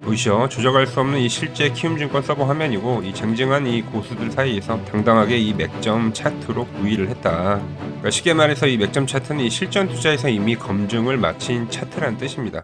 보이시죠? 조작할 수 없는 이 실제 키움증권 서버 화면이고, 이 쟁쟁한 이 고수들 사이에서 당당하게 이 맥점 차트로 우위를 했다. 그러니까 쉽게 말해서 이 맥점 차트는 이 실전 투자에서 이미 검증을 마친 차트란 뜻입니다.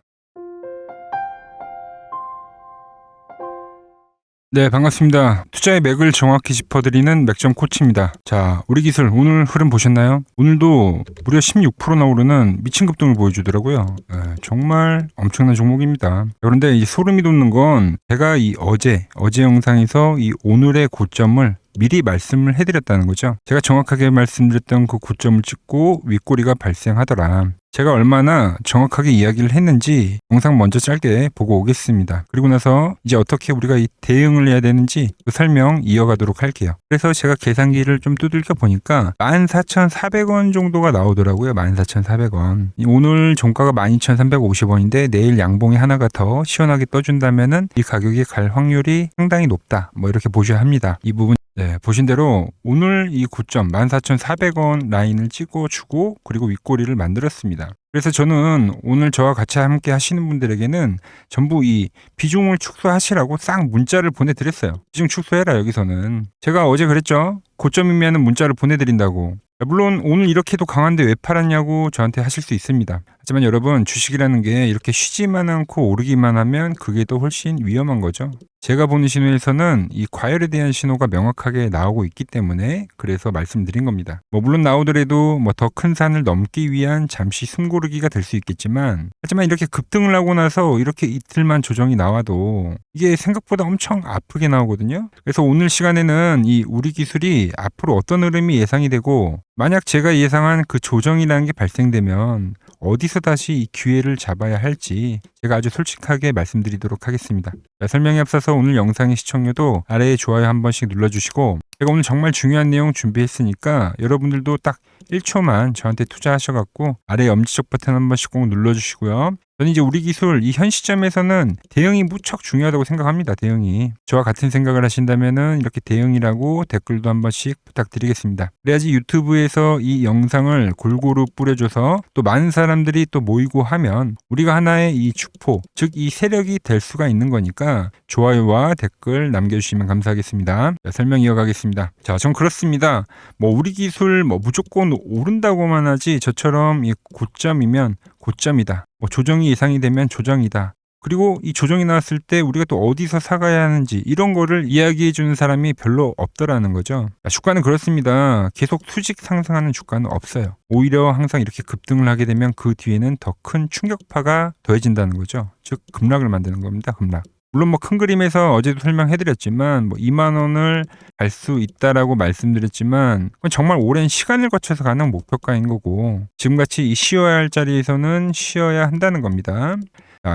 네, 반갑습니다. 투자의 맥을 정확히 짚어드리는 맥점 코치입니다. 자, 우리 기술 오늘 흐름 보셨나요? 오늘도 무려 16%나 오르는 미친 급등을 보여주더라고요. 정말 엄청난 종목입니다. 그런데 이 소름이 돋는 건 제가 이 어제 영상에서 이 오늘의 고점을 미리 말씀을 해드렸다는 거죠. 제가 정확하게 말씀드렸던 그 고점을 찍고 윗꼬리가 발생하더라. 제가 얼마나 정확하게 이야기를 했는지 영상 먼저 짧게 보고 오겠습니다. 그리고 나서 이제 어떻게 우리가 이 대응을 해야 되는지 그 설명 이어가도록 할게요. 그래서 제가 계산기를 좀 두들겨 보니까 14,400원 정도가 나오더라고요. 14,400원. 오늘 종가가 12,350원인데 내일 양봉이 하나가 더 시원하게 떠준다면은 이 가격이 갈 확률이 상당히 높다. 뭐 이렇게 보셔야 합니다. 이 부분 네, 보신 대로 오늘 이 고점 14,400원 라인을 찍어주고 그리고 윗꼬리를 만들었습니다. 그래서 저는 오늘 저와 같이 함께 하시는 분들에게는 전부 이 비중을 축소하시라고 싹 문자를 보내드렸어요. 비중 축소해라 여기서는. 제가 어제 그랬죠. 고점이면 문자를 보내드린다고. 물론 오늘 이렇게도 강한데 왜 팔았냐고 저한테 하실 수 있습니다. 하지만 여러분 주식이라는 게 이렇게 쉬지만 않고 오르기만 하면 그게 더 훨씬 위험한 거죠. 제가 보는 신호에서는 이 과열에 대한 신호가 명확하게 나오고 있기 때문에 그래서 말씀드린 겁니다. 물론 나오더라도 더 큰 산을 넘기 위한 잠시 숨고르기가 될 수 있겠지만 하지만 이렇게 급등을 하고 나서 이렇게 이틀만 조정이 나와도 이게 생각보다 엄청 아프게 나오거든요. 그래서 오늘 시간에는 이 우리 기술이 앞으로 어떤 흐름이 예상이 되고 만약 제가 예상한 그 조정이라는 게 발생되면 어디서 다시 이 기회를 잡아야 할지 제가 아주 솔직하게 말씀드리도록 하겠습니다. 자, 설명에 앞서서 오늘 영상의 시청료도 아래에 좋아요 한 번씩 눌러주시고 제가 오늘 정말 중요한 내용 준비했으니까 여러분들도 딱 1초만 저한테 투자하셔갖고 아래 엄지척 버튼 한 번씩 꼭 눌러주시고요. 저는 이제 우리 기술 이 현 시점에서는 대응이 무척 중요하다고 생각합니다. 대응이. 저와 같은 생각을 하신다면은 이렇게 대응이라고 댓글도 한 번씩 부탁드리겠습니다. 그래야지 유튜브에서 이 영상을 골고루 뿌려줘서 또 많은 사람들이 또 모이고 하면 우리가 하나의 이 축포, 즉 이 세력이 될 수가 있는 거니까 좋아요와 댓글 남겨주시면 감사하겠습니다. 자, 설명 이어가겠습니다. 자, 전 그렇습니다. 우리 기술 무조건 오른다고만 하지 저처럼 이 고점이면 고점이다. 조정이 예상이 되면 조정이다. 그리고 이 조정이 나왔을 때 우리가 또 어디서 사가야 하는지 이런 거를 이야기해 주는 사람이 별로 없더라는 거죠. 주가는 그렇습니다. 계속 수직 상승하는 주가는 없어요. 오히려 항상 이렇게 급등을 하게 되면 그 뒤에는 더 큰 충격파가 더해진다는 거죠. 즉 급락을 만드는 겁니다. 급락. 물론 큰 그림에서 어제도 설명해드렸지만 2만 원을 갈 수 있다라고 말씀드렸지만 그건 정말 오랜 시간을 거쳐서 가는 목표가인 거고 지금같이 이 쉬어야 할 자리에서는 쉬어야 한다는 겁니다.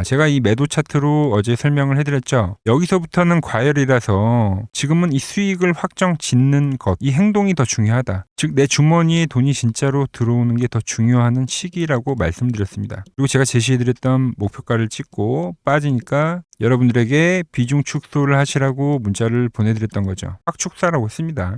제가 이 매도 차트로 어제 설명을 해드렸죠. 여기서부터는 과열이라서 지금은 이 수익을 확정 짓는 것, 이 행동이 더 중요하다. 즉 내 주머니에 돈이 진짜로 들어오는 게 더 중요한 시기라고 말씀드렸습니다. 그리고 제가 제시해드렸던 목표가를 찍고 빠지니까 여러분들에게 비중 축소를 하시라고 문자를 보내드렸던 거죠. 확 축소하라고 했습니다.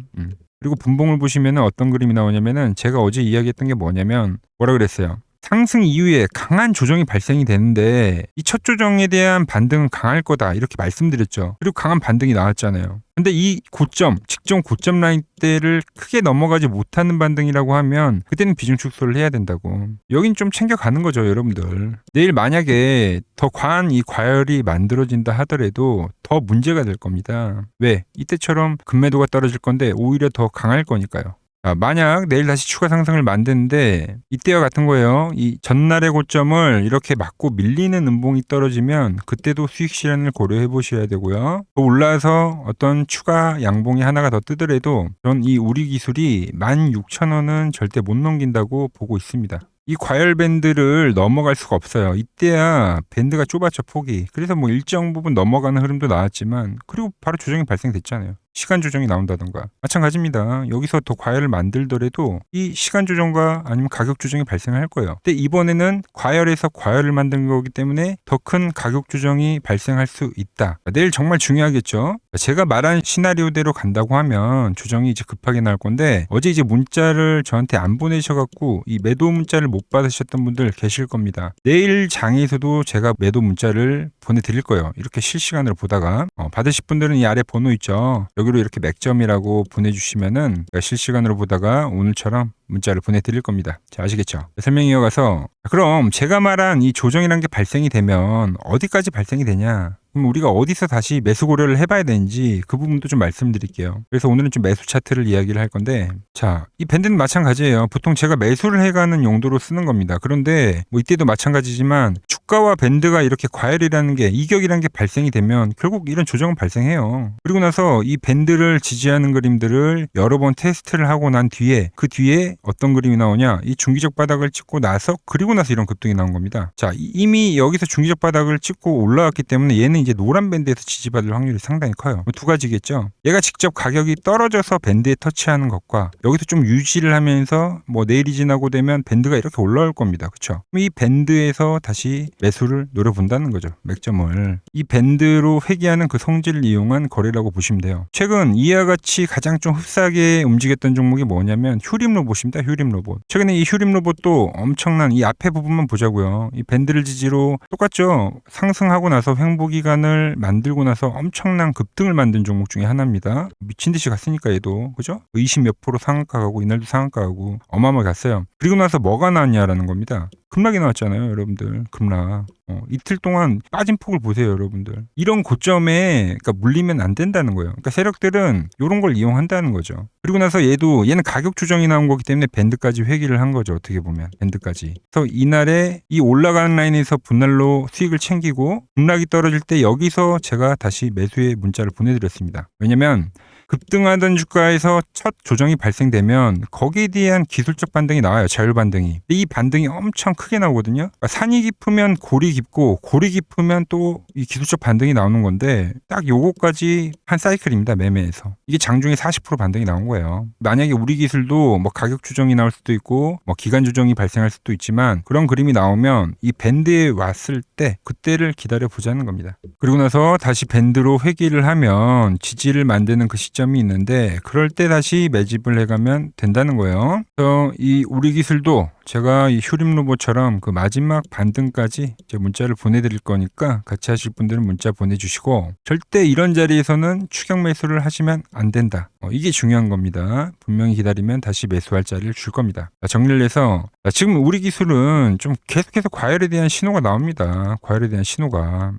그리고 분봉을 보시면 어떤 그림이 나오냐면은 제가 어제 이야기했던 게 뭐냐면 뭐라 그랬어요. 상승 이후에 강한 조정이 발생이 되는데 이 첫 조정에 대한 반등은 강할 거다 이렇게 말씀드렸죠. 그리고 강한 반등이 나왔잖아요. 근데 이 고점, 직전 고점 라인 대를 크게 넘어가지 못하는 반등이라고 하면 그때는 비중 축소를 해야 된다고. 여긴 좀 챙겨가는 거죠, 여러분들. 내일 만약에 더 과한 이 과열이 만들어진다 하더라도 더 문제가 될 겁니다. 왜? 이때처럼 급매도가 떨어질 건데 오히려 더 강할 거니까요. 만약 내일 다시 추가 상승을 만드는데 이때와 같은 거예요. 이 전날의 고점을 이렇게 맞고 밀리는 음봉이 떨어지면 그때도 수익 실현을 고려해 보셔야 되고요. 또 올라서 어떤 추가 양봉이 하나가 더 뜨더라도 전 이 우리 기술이 16,000원은 절대 못 넘긴다고 보고 있습니다. 이 과열 밴드를 넘어갈 수가 없어요. 이때야 밴드가 좁았죠, 폭이. 그래서 일정 부분 넘어가는 흐름도 나왔지만 그리고 바로 조정이 발생됐잖아요. 시간 조정이 나온다던가 마찬가지입니다. 여기서 더 과열을 만들더라도 이 시간 조정과 아니면 가격 조정이 발생할 거예요. 근데 이번에는 과열에서 과열을 만든 거기 때문에 더 큰 가격 조정이 발생할 수 있다. 내일 정말 중요하겠죠. 제가 말한 시나리오대로 간다고 하면 조정이 이제 급하게 나올 건데 어제 이제 문자를 저한테 안 보내셔갖고 이 매도 문자를 못 받으셨던 분들 계실 겁니다. 내일 장에서도 제가 매도 문자를 보내드릴 거예요. 이렇게 실시간으로 보다가 받으실 분들은 이 아래 번호 있죠. 여기로 이렇게 맥점이라고 보내주시면은 실시간으로 보다가 오늘처럼 문자를 보내드릴 겁니다. 자, 아시겠죠? 설명 이어가서 그럼 제가 말한 이 조정이란 게 발생이 되면 어디까지 발생이 되냐? 그럼 우리가 어디서 다시 매수 고려를 해봐야 되는지 그 부분도 좀 말씀드릴게요. 그래서 오늘은 좀 매수 차트를 이야기를 할 건데, 자, 이 밴드는 마찬가지예요. 보통 제가 매수를 해가는 용도로 쓰는 겁니다. 그런데 뭐 이때도 마찬가지지만 주가와 밴드가 이렇게 과열이라는 게 이격이라는 게 발생이 되면 결국 이런 조정은 발생해요. 그리고 나서 이 밴드를 지지하는 그림들을 여러 번 테스트를 하고 난 뒤에 그 뒤에 어떤 그림이 나오냐? 이 중기적 바닥을 찍고 나서 그리고 나서 이런 급등이 나온 겁니다. 자, 이미 여기서 중기적 바닥을 찍고 올라왔기 때문에 얘는 이제 노란 밴드에서 지지받을 확률이 상당히 커요. 두 가지겠죠. 얘가 직접 가격이 떨어져서 밴드에 터치하는 것과 여기서 좀 유지를 하면서 뭐 내일이 지나고 되면 밴드가 이렇게 올라올 겁니다. 그렇죠? 이 밴드에서 다시 매수를 노려본다는 거죠. 맥점을. 이 밴드로 회귀하는 그 성질을 이용한 거래라고 보시면 돼요. 최근 이와 같이 가장 좀 흡사하게 움직였던 종목이 뭐냐면 휴림 로봇입니다. 휴림 로봇. 최근에 이 휴림 로봇도 엄청난 이 앞에 부분만 보자고요. 이 밴드를 지지로 똑같죠. 상승하고 나서 횡보 기간을 만들고 나서 엄청난 급등을 만든 종목 중에 하나입니다. 미친 듯이 갔으니까 얘도 그죠? 20 몇 프로 상한가 가고 이날도 상한가 가고 어마어마하게 갔어요. 그리고 나서 뭐가 나왔냐라는 겁니다. 급락이 나왔잖아요, 여러분들. 급락. 이틀 동안 빠진 폭을 보세요, 여러분들. 이런 고점에 그러니까 물리면 안 된다는 거예요. 그러니까 세력들은 이런 걸 이용한다는 거죠. 그리고 나서 얘는 가격 조정이 나온 거기 때문에 밴드까지 회귀를 한 거죠. 어떻게 보면 밴드까지. 그래서 이날에 이 올라가는 라인에서 분할로 수익을 챙기고 급락이 떨어질 때 여기서 제가 다시 매수의 문자를 보내드렸습니다. 왜냐면 급등하던 주가에서 첫 조정이 발생되면 거기에 대한 기술적 반등이 나와요. 자율 반등이. 이 반등이 엄청 크게 나오거든요. 그러니까 산이 깊으면 골이 깊고 골이 깊으면 또 이 기술적 반등이 나오는 건데 딱 요거까지 한 사이클입니다. 매매에서. 이게 장중에 40% 반등이 나온 거예요. 만약에 우리 기술도 뭐 가격 조정이 나올 수도 있고 뭐 기간 조정이 발생할 수도 있지만 그런 그림이 나오면 이 밴드에 왔을 때 그때를 기다려 보자는 겁니다. 그리고 나서 다시 밴드로 회귀를 하면 지지를 만드는 그 시점이 있는데 그럴 때 다시 매집을 해가면 된다는 거예요. 그래서 이 우리 기술도 제가 이 휴림 로봇처럼 그 마지막 반등까지 제 문자를 보내드릴 거니까 같이 하실 분들은 문자 보내주시고 절대 이런 자리에서는 추격 매수를 하시면 안 된다. 이게 중요한 겁니다. 분명히 기다리면 다시 매수할 자리를 줄 겁니다. 정리를 해서 지금 우리 기술은 좀 계속해서 과열에 대한 신호가 나옵니다. 과열에 대한 신호가.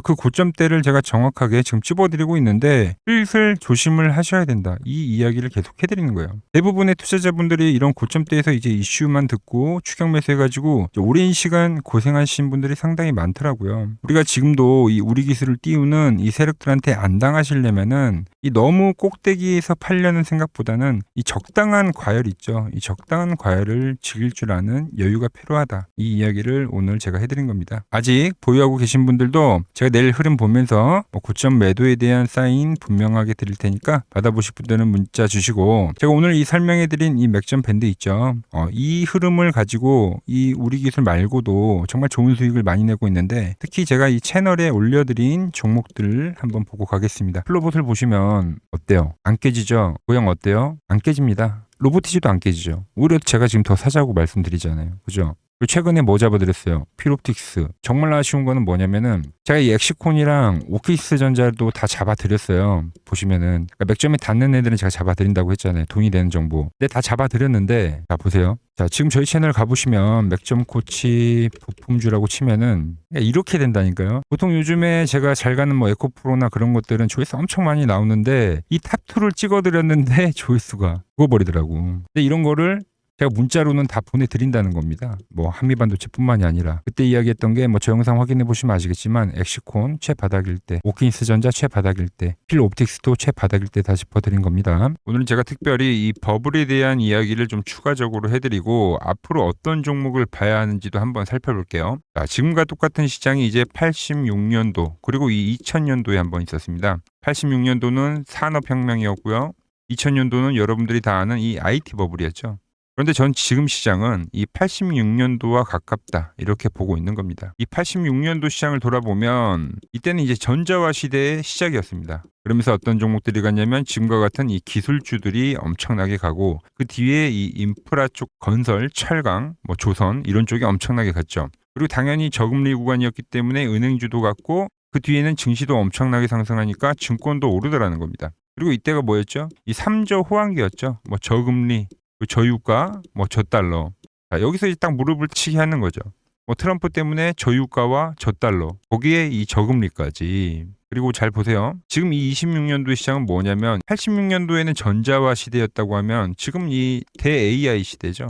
그 고점대를 제가 정확하게 지금 찝어드리고 있는데 슬슬 조심을 하셔야 된다. 이 이야기를 계속 해드리는 거예요. 대부분의 투자자분들이 이런 고점대에서 이제 이슈만 듣고 추격 매수해가지고 오랜 시간 고생하신 분들이 상당히 많더라고요. 우리가 지금도 이 우리 기술을 띄우는 이 세력들한테 안 당하시려면은 이 너무 꼭대기에서 팔려는 생각보다는 이 적당한 과열 있죠. 이 적당한 과열을 즐길 줄 아는 여유가 필요하다. 이 이야기를 오늘 제가 해드린 겁니다. 아직 보유하고 계신 분들도 제가 내일 흐름 보면서 고점 매도에 대한 사인 분명하게 드릴 테니까 받아보실 분들은 문자 주시고 제가 오늘 이 설명해드린 이 맥점 밴드 있죠. 이 흐름을 가지고 이 우리 기술 말고도 정말 좋은 수익을 많이 내고 있는데 특히 제가 이 채널에 올려드린 종목들을 한번 보고 가겠습니다. 플로봇을 보시면 어때요? 안 깨지죠? 모양 어때요? 안 깨집니다. 로보티지도 안 깨지죠. 오히려 제가 지금 더 사자고 말씀드리잖아요. 그죠? 최근에 뭐 잡아드렸어요? 필옵틱스. 정말 아쉬운 거는 뭐냐면은 제가 이 엑시콘이랑 오키스 전자도 다 잡아드렸어요. 보시면은 그러니까 맥점에 닿는 애들은 제가 잡아드린다고 했잖아요. 돈이 되는 정보. 근데 다 잡아드렸는데 자 보세요. 자 지금 저희 채널 가보시면 맥점 코치 부품주라고 치면은 이렇게 된다니까요. 보통 요즘에 제가 잘 가는 뭐 에코프로나 그런 것들은 조회수 엄청 많이 나오는데 이 탑2를 찍어드렸는데 조회수가 죽어버리더라고. 근데 이런 거를 제가 문자로는 다 보내드린다는 겁니다. 뭐 한미반도체뿐만이 아니라 그때 이야기했던 게 뭐 저 영상 확인해 보시면 아시겠지만 엑시콘 최바닥일 때, 오킨스 전자 최바닥일 때, 필옵틱스도 최바닥일 때 다 짚어드린 겁니다. 오늘은 제가 특별히 이 버블에 대한 이야기를 좀 추가적으로 해드리고 앞으로 어떤 종목을 봐야 하는지도 한번 살펴볼게요. 자, 지금과 똑같은 시장이 이제 86년도 그리고 이 2000년도에 한번 있었습니다. 86년도는 산업혁명이었고요. 2000년도는 여러분들이 다 아는 이 IT 버블이었죠. 그런데 전 지금 시장은 이 86년도와 가깝다 이렇게 보고 있는 겁니다. 이 86년도 시장을 돌아보면 이때는 이제 전자화 시대의 시작이었습니다. 그러면서 어떤 종목들이 갔냐면 지금과 같은 이 기술주들이 엄청나게 가고 그 뒤에 이 인프라 쪽 건설, 철강, 뭐 조선 이런 쪽이 엄청나게 갔죠. 그리고 당연히 저금리 구간이었기 때문에 은행주도 갔고 그 뒤에는 증시도 엄청나게 상승하니까 증권도 오르더라는 겁니다. 그리고 이때가 뭐였죠? 이 3조 호황기였죠. 뭐 저금리, 저유가, 뭐 저달러. 자, 여기서 이제 딱 무릎을 치게 하는 거죠. 뭐 트럼프 때문에 저유가와 저달러, 거기에 이 저금리까지. 그리고 잘 보세요. 지금 이 26년도 시장은 뭐냐면 86년도에는 전자화 시대였다고 하면 지금 이 대 AI 시대죠.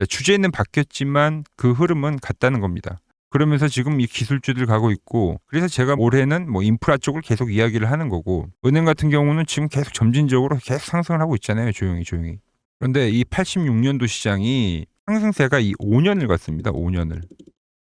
주제는 바뀌었지만 그 흐름은 같다는 겁니다. 그러면서 지금 이 기술주들 가고 있고 그래서 제가 올해는 뭐 인프라 쪽을 계속 이야기를 하는 거고 은행 같은 경우는 지금 계속 점진적으로 계속 상승을 하고 있잖아요. 조용히. 그런데 이 86년도 시장이 상승세가 이 5년을 갔습니다. 5년을.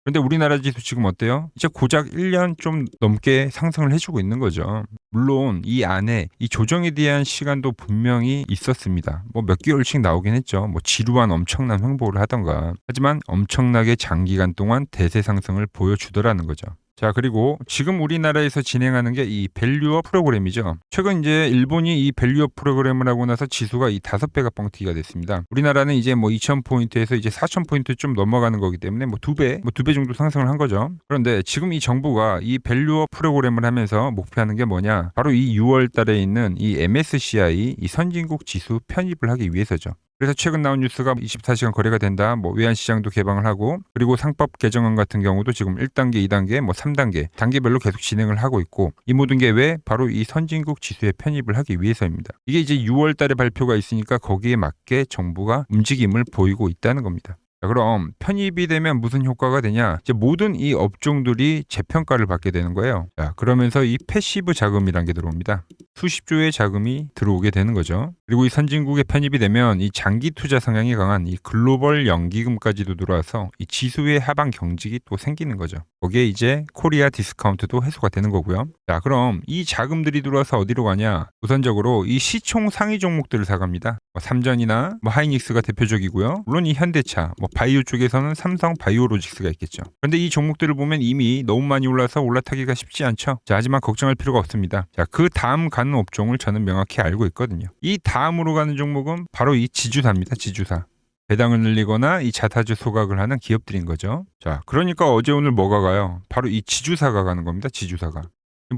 그런데 우리나라 지수 지금 어때요? 이제 고작 1년 좀 넘게 상승을 해주고 있는 거죠. 물론 이 안에 이 조정에 대한 시간도 분명히 있었습니다. 뭐 몇 개월씩 나오긴 했죠. 뭐 지루한 엄청난 횡보를 하던가. 하지만 엄청나게 장기간 동안 대세 상승을 보여주더라는 거죠. 자, 그리고 지금 우리나라에서 진행하는 게 이 밸류업 프로그램이죠. 최근 이제 일본이 이 밸류업 프로그램을 하고 나서 지수가 이 5배가 뻥튀기가 됐습니다. 우리나라는 이제 뭐 2,000포인트에서 이제 4,000포인트 좀 넘어가는 거기 때문에 뭐 2배 정도 상승을 한 거죠. 그런데 지금 이 정부가 이 밸류업 프로그램을 하면서 목표하는 게 뭐냐? 바로 이 6월 달에 있는 이 MSCI 이 선진국 지수 편입을 하기 위해서죠. 그래서 최근 나온 뉴스가 24시간 거래가 된다. 뭐 외환시장도 개방을 하고 그리고 상법 개정안 같은 경우도 지금 1단계, 2단계, 뭐 3단계 단계별로 계속 진행을 하고 있고 이 모든 게 왜? 바로 이 선진국 지수에 편입을 하기 위해서입니다. 이게 이제 6월 달에 발표가 있으니까 거기에 맞게 정부가 움직임을 보이고 있다는 겁니다. 자, 그럼 편입이 되면 무슨 효과가 되냐? 이제 모든 이 업종들이 재평가를 받게 되는 거예요. 자, 그러면서 이 패시브 자금이란 게 들어옵니다. 수십조의 자금이 들어오게 되는 거죠. 그리고 이 선진국에 편입이 되면 이 장기 투자 성향이 강한 이 글로벌 연기금까지도 들어와서 이 지수의 하방 경직이 또 생기는 거죠. 거기에 이제 코리아 디스카운트도 해소가 되는 거고요. 자, 그럼 이 자금들이 들어와서 어디로 가냐? 우선적으로 이 시총 상위 종목들을 사갑니다. 뭐 삼전이나 뭐 하이닉스가 대표적이고요. 물론 이 현대차, 뭐 바이오 쪽에서는 삼성 바이오로직스가 있겠죠. 그런데 이 종목들을 보면 이미 너무 많이 올라서 올라타기가 쉽지 않죠. 자, 하지만 걱정할 필요가 없습니다. 자, 그 다음 가는 업종을 저는 명확히 알고 있거든요. 이 다음으로 가는 종목은 바로 이 지주사입니다. 지주사. 배당을 늘리거나 이 자사주 소각을 하는 기업들인 거죠. 자, 그러니까 어제 오늘 뭐가 가요? 바로 이 지주사가 가는 겁니다. 지주사가.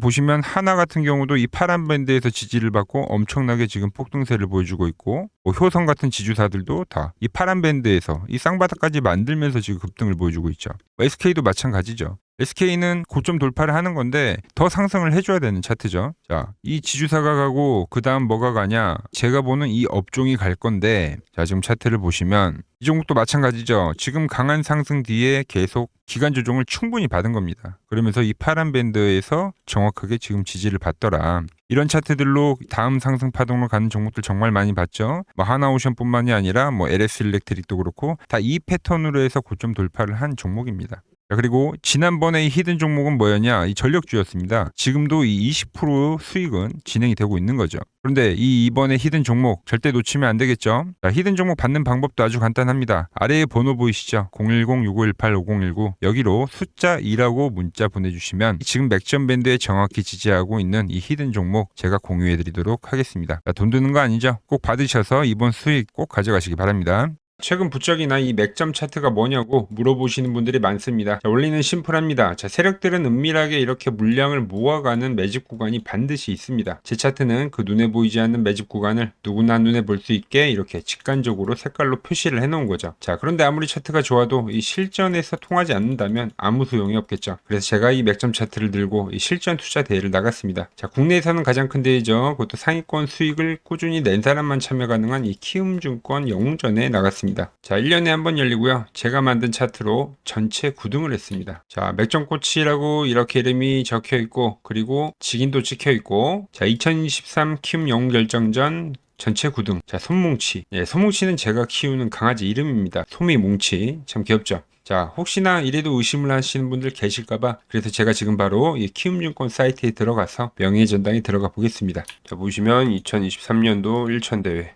보시면 하나 같은 경우도 이 파란 밴드에서 지지를 받고 엄청나게 지금 폭등세를 보여주고 있고 뭐 효성 같은 지주사들도 다 이 파란 밴드에서 이 쌍바닥까지 만들면서 지금 급등을 보여주고 있죠. SK도 마찬가지죠. SK는 고점 돌파를 하는 건데 더 상승을 해줘야 되는 차트죠. 자, 이 지주사가 가고 그 다음 뭐가 가냐? 제가 보는 이 업종이 갈 건데 자, 지금 차트를 보시면 이 종목도 마찬가지죠. 지금 강한 상승 뒤에 계속 기간 조정을 충분히 받은 겁니다. 그러면서 이 파란 밴드에서 정확하게 지금 지지를 받더라. 이런 차트들로 다음 상승 파동으로 가는 종목들 정말 많이 봤죠. 뭐 하나오션뿐만이 아니라 뭐 LS 일렉트릭도 그렇고 다 이 패턴으로 해서 고점 돌파를 한 종목입니다. 자, 그리고 지난번에 이 히든 종목은 뭐였냐? 이 전력주였습니다. 지금도 이 20% 수익은 진행이 되고 있는 거죠. 그런데 이번에 히든 종목 절대 놓치면 안 되겠죠? 자, 히든 종목 받는 방법도 아주 간단합니다. 아래에 번호 보이시죠? 010-6518-5019 여기로 숫자 2라고 문자 보내주시면 지금 맥점 밴드에 정확히 지지하고 있는 이 히든 종목 제가 공유해드리도록 하겠습니다. 자, 돈 드는 거 아니죠? 꼭 받으셔서 이번 수익 꼭 가져가시기 바랍니다. 최근 부적이나 이 맥점 차트가 뭐냐고 물어보시는 분들이 많습니다. 자, 원리는 심플합니다. 자, 세력들은 은밀하게 이렇게 물량을 모아가는 매집 구간이 반드시 있습니다. 제 차트는 그 눈에 보이지 않는 매집 구간을 누구나 눈에 볼 수 있게 이렇게 직관적으로 색깔로 표시를 해놓은 거죠. 자, 그런데 아무리 차트가 좋아도 이 실전에서 통하지 않는다면 아무 소용이 없겠죠. 그래서 제가 이 맥점 차트를 들고 이 실전 투자 대회를 나갔습니다. 자, 국내에서는 가장 큰 대회죠. 그것도 상위권 수익을 꾸준히 낸 사람만 참여 가능한 이 키움증권 영웅전에 나갔습니다. 자, 1년에 한 번 열리고요. 제가 만든 차트로 전체 9등을 했습니다. 자, 맥점코치라고 이렇게 이름이 적혀 있고 그리고 직인도 찍혀 있고 자, 2023 키움 영웅 결정전 전체 9등. 자, 솜뭉치. 예, 솜뭉치는 제가 키우는 강아지 이름입니다. 솜이 뭉치. 참 귀엽죠? 자, 혹시나 이래도 의심을 하시는 분들 계실까봐 그래서 제가 지금 바로 이 키움증권 사이트에 들어가서 명예전당에 들어가 보겠습니다. 자, 보시면 2023년도 1천대회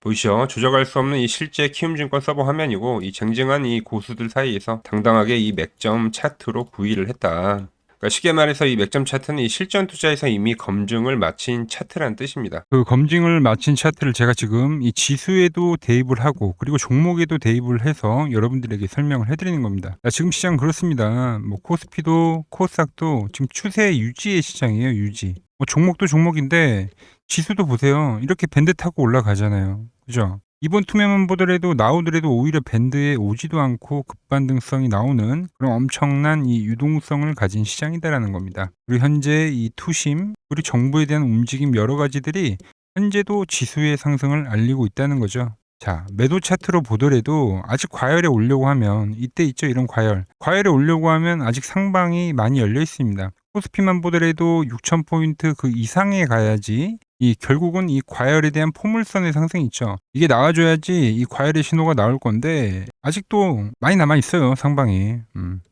보이시죠? 조작할 수 없는 이 실제 키움증권 서버 화면이고 이 쟁쟁한 이 고수들 사이에서 당당하게 이 맥점 차트로 구위를 했다. 그러니까 쉽게 말해서 이 맥점 차트는 이 실전 투자에서 이미 검증을 마친 차트란 뜻입니다. 그 검증을 마친 차트를 제가 지금 이 지수에도 대입을 하고 그리고 종목에도 대입을 해서 여러분들에게 설명을 해드리는 겁니다. 지금 시장 그렇습니다. 뭐 코스피도 코스닥도 지금 추세 유지의 시장이에요. 유지. 뭐 종목도 종목인데 지수도 보세요. 이렇게 밴드 타고 올라가잖아요. 그죠? 이번 투매만 보더라도 나오더라도 오히려 밴드에 오지도 않고 급반등성이 나오는 그런 엄청난 이 유동성을 가진 시장이다라는 겁니다. 그리고 현재 이 투심 그리고 정부에 대한 움직임 여러 가지들이 현재도 지수의 상승을 알리고 있다는 거죠. 자, 매도 차트로 보더라도 아직 과열에 오려고 하면 이때 있죠, 이런 과열. 과열에 오려고 하면 아직 상방이 많이 열려 있습니다. 코스피만 보더라도 6,000포인트 그 이상에 가야지 이 결국은 이 과열에 대한 포물선의 상승이 있죠. 이게 나와줘야지 이 과열의 신호가 나올 건데 아직도 많이 남아 있어요, 상방이.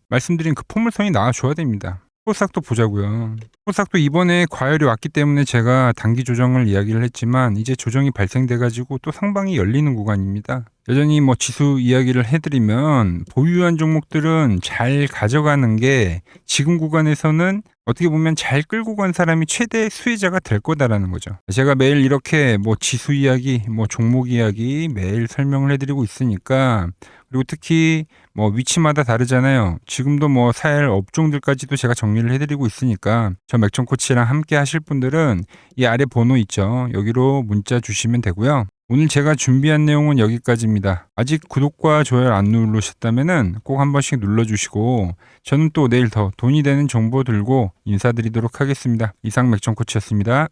말씀드린 그 포물선이 나와줘야 됩니다. 코스닥도 보자고요. 코스닥도 이번에 과열이 왔기 때문에 제가 단기 조정을 이야기를 했지만 이제 조정이 발생돼가지고 또 상방이 열리는 구간입니다. 여전히 뭐 지수 이야기를 해드리면 보유한 종목들은 잘 가져가는 게 지금 구간에서는 어떻게 보면 잘 끌고 간 사람이 최대 수혜자가 될 거다라는 거죠. 제가 매일 이렇게 뭐 지수 이야기, 뭐 종목 이야기 매일 설명을 해드리고 있으니까 그리고 특히 뭐 위치마다 다르잖아요. 지금도 뭐 사야 할 업종들까지도 제가 정리를 해드리고 있으니까 저 맥점 코치랑 함께 하실 분들은 이 아래 번호 있죠. 여기로 문자 주시면 되고요. 오늘 제가 준비한 내용은 여기까지입니다. 아직 구독과 좋아요 안 누르셨다면은 꼭 한 번씩 눌러주시고 저는 또 내일 더 돈이 되는 정보 들고 인사드리도록 하겠습니다. 이상 맥점 코치였습니다.